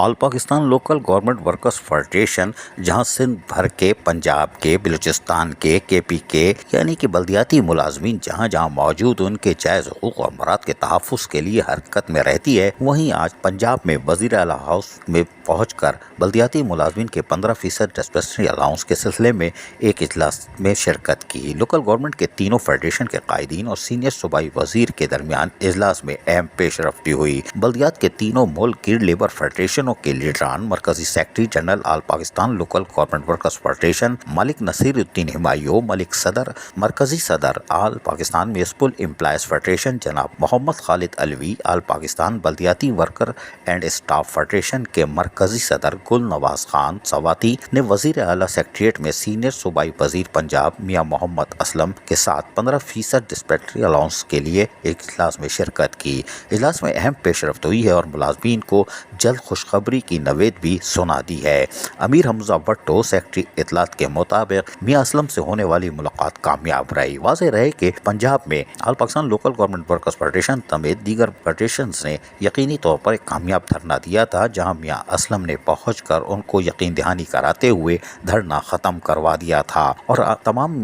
آل Pakistan local government workers federation, جہاں سندھ بھر کے، پنجاب کے، بلوچستان کے، کے پی کے یعنی کہ بلدیاتی ملازمین جہاں جہاں موجود ان کے جائز حقوق اور مراد کے تحفظ کے لیے حرکت میں رہتی ہے، وہیں آج پنجاب میں وزیر اعلیٰ ہاؤس میں پہنچ کر بلدیاتی ملازمین کے 15% ڈسپنسری الاؤنس کے سلسلے میں ایک اجلاس میں شرکت کی۔ لوکل گورنمنٹ کے تینوں فیڈریشن کے قائدین اور سینئر صوبائی وزیر کے درمیان اجلاس میں اہم پیش رفتی ہوئی۔ بلدیات کے تینوں ملک کی لیبر فیڈریشنوں کے لیڈران، مرکزی secretary general all Pakistan local government workers federation Malik Naseeruddin Humayun, Malik صدر مرکزی صدر all Pakistan municipal employees federation جناب محمد خالد علوی، آل پاکستان بلدیاتی ورکر اینڈ اسٹاف فیڈریشن کے مرکزی صدر گل نواز خان سواتی نے وزیر اعلیٰ سیکریٹریٹ میں سینئر صوبائی وزیر پنجاب میاں محمد اسلم کے ساتھ 15% ڈسپنسری الاؤنس کے لیے ایک اجلاس میں شرکت کی۔ اجلاس میں اہم پیش رفت ہوئی ہے اور ملازمین کو جلد خوشخبری کی نوید بھی سنا دی ہے۔ امیر حمزہ بٹو سیکرٹری اطلاعات کے مطابق میاں اسلم سے ہونے والی ملاقات کامیاب رہی۔ واضح رہے کہ پنجاب میں all Pakistan local government workers federation سمیت دیگر فیڈریشنز نے یقینی طور پر ایک کامیاب دھرنا دیا تھا، جہاں میاں اسلم نے پہنچ کر ان کو یقین دہانی کراتے ہوئے دھرنا ختم کروا دیا تھا اور تمام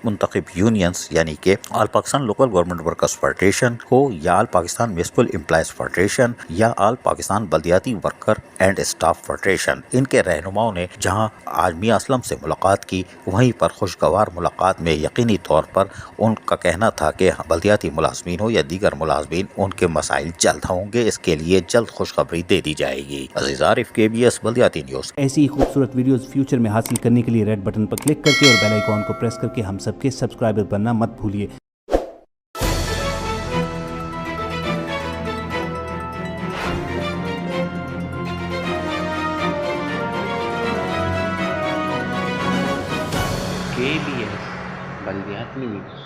منتخب یونینز یعنی کہ all Pakistan local government workers federation ہو یا all Pakistan municipal employees federation یا آل پاکستان بلدیاتی ورکر اینڈ اسٹاف فیڈریشن، ان کے رہنماؤں نے جہاں آج میاں اسلم سے ملاقات کی، وہیں پر خوشگوار ملاقات میں یقینی طور پر ان کا کہنا تھا کہ بلدیاتی ملازمین ہو یا دیگر ملازمین، ان کے مسائل جلد ہوں گے، اس کے لیے جلد خوشخبری دے دی جائے گی۔ عزیز عارف، KBS بلدیاتی نیوز۔ ایسی خوبصورت ویڈیوز فیوچر میں حاصل کرنے کے لیے ریڈ بٹن پر کلک کر کے اور بیل آئیکن کو پریس کر کے ہم سب کے سبسکرائبر بننا مت بھولیے۔ KBS بلدیاتی نیوز۔